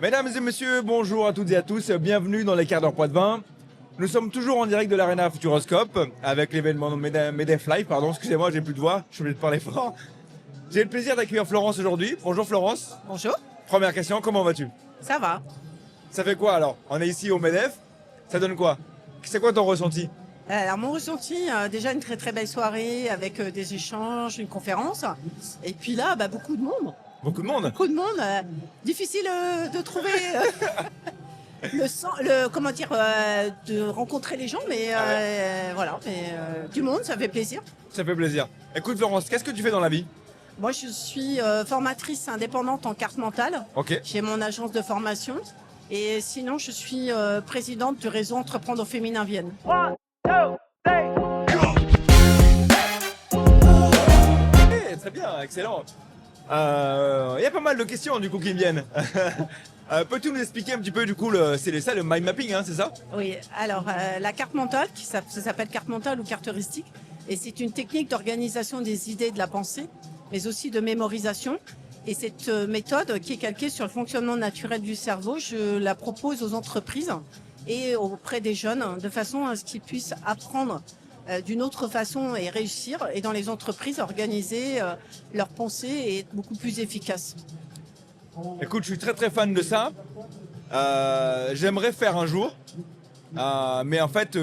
Mesdames et messieurs, bonjour à toutes et à tous, bienvenue dans les quarts d'heure Poitvin. Nous sommes toujours en direct de l'Arena Futuroscope avec l'événement MEDEF Live, excusez-moi, j'ai plus de voix, je suis obligé de parler fort. J'ai le plaisir d'accueillir Florence aujourd'hui. Bonjour Florence. Bonjour, Première question, comment vas-tu? ça va. Ça fait quoi alors? On est ici au MEDEF, ça donne quoi? C'est quoi ton ressenti? Alors mon ressenti, déjà une très très belle soirée avec des échanges, une conférence. Et puis là, beaucoup de monde. Beaucoup de monde? Beaucoup de monde. Difficile de trouver de rencontrer les gens, mais du monde, ça fait plaisir. Ça fait plaisir. Écoute Florence, qu'est-ce que tu fais dans la vie? Moi, je suis formatrice indépendante en carte mentale. Ok. J'ai mon agence de formation. Et sinon, je suis présidente du réseau Entreprendre au féminin Vienne. Très bien, excellent. Il y a pas mal de questions du coup qui me viennent. Peux-tu nous expliquer un petit peu du coup c'est ça le mind mapping, hein, c'est ça? Oui, alors la carte mentale, ça s'appelle carte mentale ou carte heuristique, et c'est une technique d'organisation des idées et de la pensée, mais aussi de mémorisation. Et cette méthode qui est calquée sur le fonctionnement naturel du cerveau, je la propose aux entreprises et auprès des jeunes de façon à ce qu'ils puissent apprendre d'une autre façon et réussir, et dans les entreprises organiser leurs pensées et être beaucoup plus efficaces. Écoute, je suis très très fan de ça. J'aimerais faire un jour, mais en fait,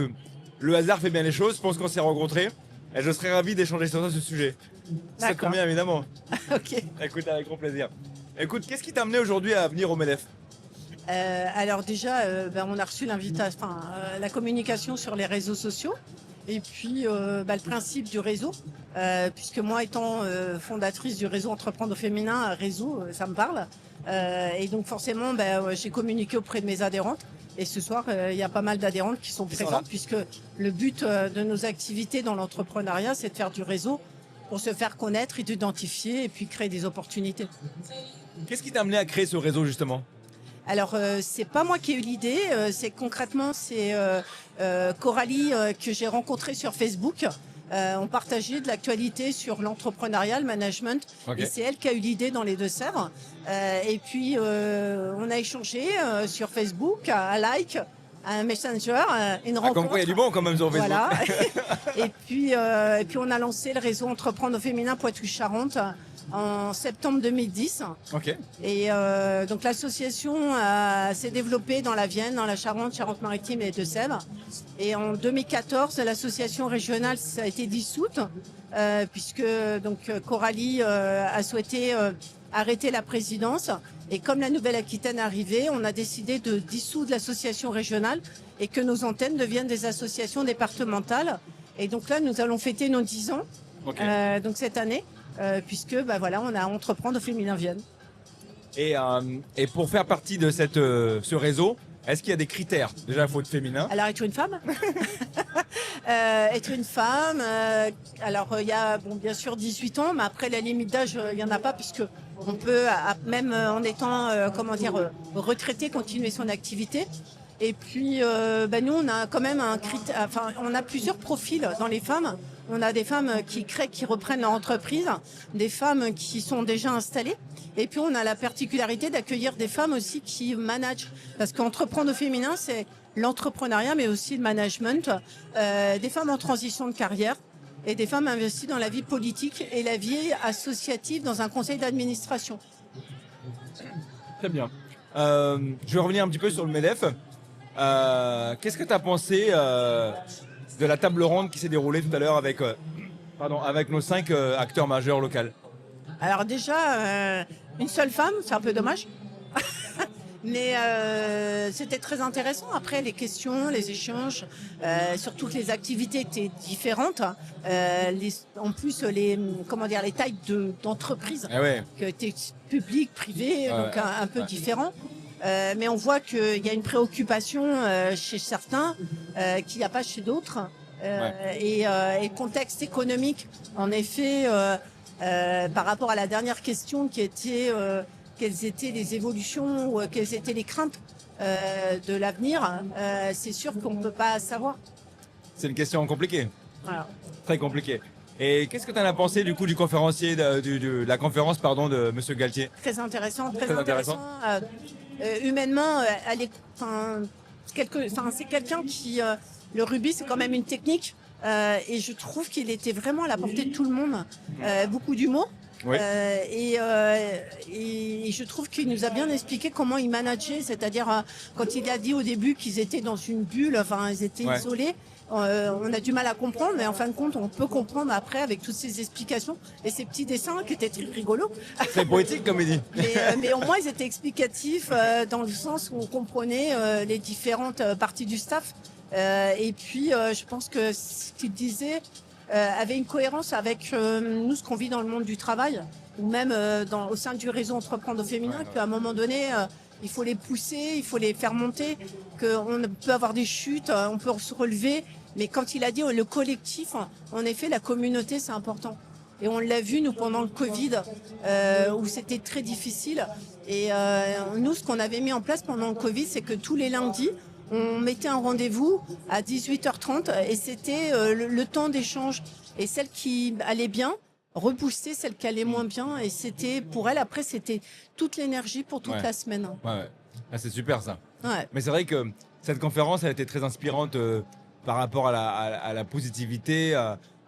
le hasard fait bien les choses. Je pense qu'on s'est rencontrés et je serais ravi d'échanger sur ce sujet. Ça te D'accord. convient évidemment. Ok. Écoute, avec grand plaisir. Écoute, qu'est-ce qui t'a amené aujourd'hui à venir au MEDEF? Alors déjà, on a reçu l'invitation, la communication sur les réseaux sociaux. Et puis le principe du réseau, puisque moi étant fondatrice du réseau Entreprendre au féminin, réseau, ça me parle. Et donc forcément, j'ai communiqué auprès de mes adhérentes. Et ce soir, il y a pas mal d'adhérentes qui sont présentes, puisque le but de nos activités dans l'entrepreneuriat, c'est de faire du réseau pour se faire connaître et d'identifier et puis créer des opportunités. Qu'est-ce qui t'a amené à créer ce réseau justement? Alors c'est pas moi qui ai eu l'idée, c'est Coralie que j'ai rencontrée sur Facebook. On partageait de l'actualité sur l'entrepreneuriat, le management, Okay. et c'est elle qui a eu l'idée dans les Deux-Sèvres. Et puis on a échangé sur Facebook, un like, un messenger, une rencontre. Comme quoi il y a du bon quand même sur Facebook. Voilà. et puis on a lancé le réseau Entreprendre au féminin Poitou-Charentes en septembre 2010. Ok. Et donc l'association s'est développée dans la Vienne, dans la Charente, Charente-Maritime et Deux-Sèvres. Et en 2014, l'association régionale a été dissoute puisque Coralie a souhaité arrêter la présidence. Et comme la Nouvelle-Aquitaine arrivait, on a décidé de dissoudre l'association régionale et que nos antennes deviennent des associations départementales. Et donc là, nous allons fêter nos 10 ans, Ok. donc cette année. Puisque on a Entreprendre au féminin Vienne. Et pour faire partie de ce réseau, est-ce qu'il y a des critères? Déjà, il faut être féminin. Alors être une femme être une femme, il y a bien sûr 18 ans, mais après la limite d'âge, il n'y en a pas, puisque on peut, même en étant retraité, continuer son activité. Et puis nous on a quand même on a plusieurs profils dans les femmes. On a des femmes qui reprennent leur entreprise, des femmes qui sont déjà installées. Et puis on a la particularité d'accueillir des femmes aussi qui managent. Parce qu'entreprendre au féminin, c'est l'entrepreneuriat, mais aussi le management. Des femmes en transition de carrière et des femmes investies dans la vie politique et la vie associative dans un conseil d'administration. Très bien. Je vais revenir un petit peu sur le MEDEF. Qu'est-ce que tu as pensé de la table ronde qui s'est déroulée tout à l'heure avec nos 5 acteurs majeurs locaux? Alors déjà, une seule femme, c'est un peu dommage. Mais c'était très intéressant. Après, les questions, les échanges, surtout que les activités étaient différentes. En plus, les tailles d'entreprise qui étaient publiques, privées, donc un peu différents. Mais on voit qu'il y a une préoccupation chez certains qu'il n'y a pas chez d'autres. Et le contexte économique, en effet, par rapport à la dernière question qui était quelles étaient les évolutions ou quelles étaient les craintes de l'avenir, c'est sûr qu'on ne peut pas savoir. C'est une question compliquée. Voilà. Très compliquée. Et qu'est-ce que tu en as pensé du coup du conférencier, de la conférence de Monsieur Galtier? Très intéressant, très Très intéressant. humainement, c'est quelqu'un qui... le rugby, c'est quand même une technique. Et je trouve qu'il était vraiment à la portée de tout le monde. Beaucoup d'humour. Oui. Et je trouve qu'il nous a bien expliqué comment il manageait, c'est-à-dire quand il a dit au début qu'ils étaient dans une bulle, ils étaient isolés. On a du mal à comprendre, mais en fin de compte, on peut comprendre après avec toutes ces explications et ces petits dessins qui étaient très rigolos. Très poétique, comme il dit. Mais au moins, ils étaient explicatifs dans le sens où on comprenait les différentes parties du staff. Et puis, je pense que ce qu'il disait avait une cohérence avec nous, ce qu'on vit dans le monde du travail, ou même au sein du réseau Entreprendre au féminin, qu'à un moment donné, il faut les pousser, il faut les faire monter, qu'on peut avoir des chutes, on peut se relever. Mais quand il a dit le collectif, en effet, la communauté, c'est important. Et on l'a vu, nous, pendant le Covid, où c'était très difficile. Et nous, ce qu'on avait mis en place pendant le Covid, c'est que tous les lundis, on mettait un rendez-vous à 18h30 et c'était le temps d'échange. Et celle qui allait bien repousser celle qui allait moins bien. Et c'était, pour elle, après, c'était toute l'énergie pour toute la semaine. Ouais. Ah, c'est super, ça. Ouais. Mais c'est vrai que cette conférence, elle a été très inspirante par rapport à la positivité,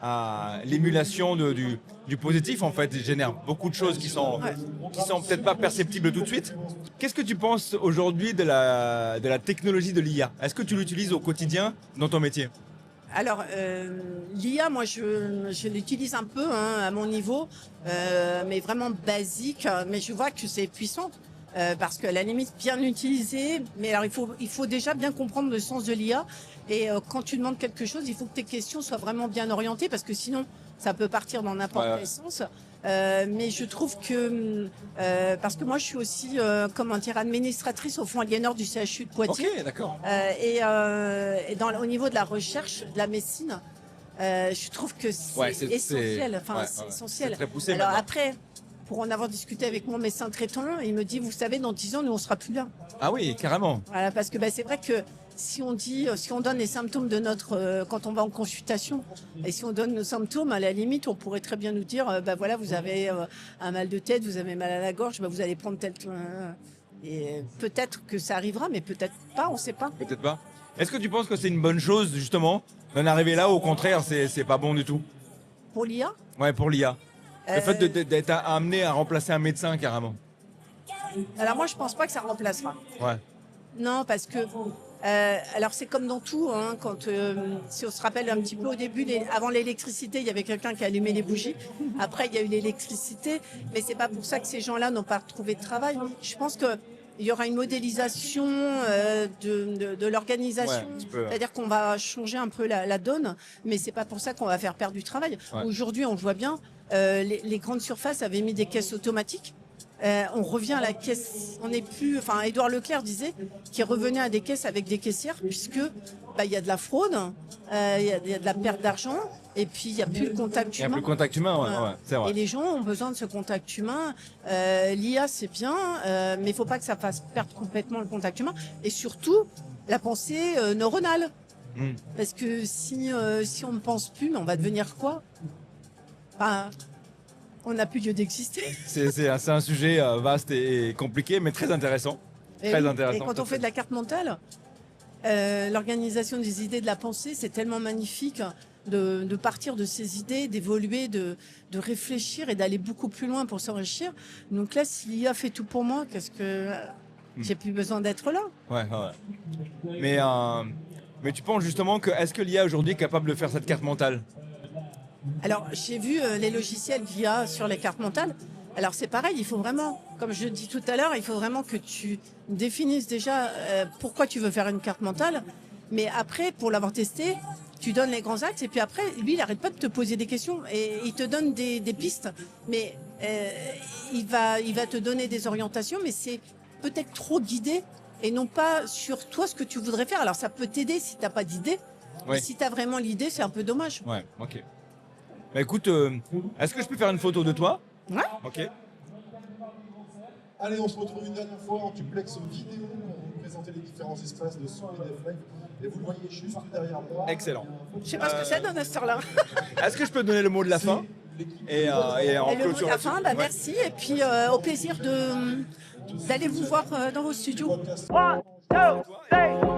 à l'émulation du positif, en fait. Il génère beaucoup de choses qui sont peut-être pas perceptibles tout de suite. Qu'est-ce que tu penses aujourd'hui de la technologie de l'IA? Est-ce que tu l'utilises au quotidien dans ton métier? Alors, l'IA, moi, je l'utilise un peu à mon niveau, mais vraiment basique. Mais je vois que c'est puissant. Parce qu'à la limite, bien utilisé, mais alors il faut déjà bien comprendre le sens de l'IA. Et quand tu demandes quelque chose, il faut que tes questions soient vraiment bien orientées, parce que sinon, ça peut partir dans n'importe quel sens. Mais je trouve que, parce que moi je suis aussi, administratrice au fonds Aliénor du CHU de Poitiers. Ok, d'accord. Au niveau de la recherche, de la médecine, je trouve que c'est essentiel. C'est essentiel. C'est très poussé. Alors après, pour en avoir discuté avec mon médecin traitant, il me dit, vous savez, dans 10 ans, nous, on sera plus là. Ah oui, carrément. Voilà, parce que c'est vrai que si on donne les symptômes de quand on va en consultation, et si on donne nos symptômes, à la limite, on pourrait très bien nous dire, voilà, vous avez un mal de tête, vous avez mal à la gorge, vous allez prendre tel... Et peut-être que ça arrivera, mais peut-être pas, on ne sait pas. Peut-être pas. Est-ce que tu penses que c'est une bonne chose, justement, d'en arriver là, ou au contraire, c'est pas bon du tout? Pour l'IA? Ouais, pour l'IA. Le fait d'être amené à remplacer un médecin, carrément. Alors moi, je pense pas que ça remplacera. Ouais. Non, parce que... alors c'est comme dans tout, si on se rappelle un petit peu au début, avant l'électricité, il y avait quelqu'un qui allumait les bougies. Après, il y a eu l'électricité, mais c'est pas pour ça que ces gens-là n'ont pas retrouvé de travail. Je pense que il y aura une modélisation de l'organisation, c'est-à-dire qu'on va changer un peu la donne, mais c'est pas pour ça qu'on va faire perdre du travail. Ouais. Aujourd'hui, on le voit bien, les grandes surfaces avaient mis des caisses automatiques. On revient à la caisse, on n'est plus. Enfin, Édouard Leclerc disait qu'il revenait à des caisses avec des caissières, puisque il y a de la fraude, il y a de la perte d'argent, et puis il n'y a plus le contact humain. Il n'y a plus le contact humain, ouais, c'est vrai. Et les gens ont besoin de ce contact humain. L'IA, c'est bien, mais il ne faut pas que ça fasse perdre complètement le contact humain, et surtout la pensée neuronale. Parce que si on ne pense plus, mais on va devenir quoi? On n'a plus lieu d'exister. C'est un sujet vaste et compliqué, mais très intéressant. Intéressant. Et quand on fait de la carte mentale, l'organisation des idées, de la pensée, c'est tellement magnifique de partir de ces idées, d'évoluer, de réfléchir et d'aller beaucoup plus loin pour s'enrichir. Donc là, si l'IA fait tout pour moi, qu'est-ce que j'ai plus besoin d'être là? Ouais. Mais tu penses justement est-ce que l'IA aujourd'hui est capable de faire cette carte mentale? Alors, j'ai vu les logiciels qu'il y a sur les cartes mentales. Alors, c'est pareil, il faut vraiment, comme je dis tout à l'heure, il faut vraiment que tu définisses déjà pourquoi tu veux faire une carte mentale. Mais après, pour l'avoir testé, tu donnes les grands axes et puis après, lui, il n'arrête pas de te poser des questions et il te donne des pistes. Mais il va te donner des orientations, mais c'est peut-être trop guidé et non pas sur toi ce que tu voudrais faire. Alors, ça peut t'aider si tu n'as pas d'idée. Oui. Mais si tu as vraiment l'idée, c'est un peu dommage. Ouais, ok. Bah écoute, est-ce que je peux faire une photo de toi? Ouais. Ok. Allez, on se retrouve une dernière fois en duplex vidéo pour vous présenter les différents espaces de son et d'effets. Et vous le voyez juste derrière moi. Excellent. Je sais pas ce que c'est dans cette heure-là. Est-ce que je peux donner le mot de la fin? Et en clôture. Le mot de la fin, merci. Et puis au plaisir d'aller vous voir dans vos studios. podcast. Toi,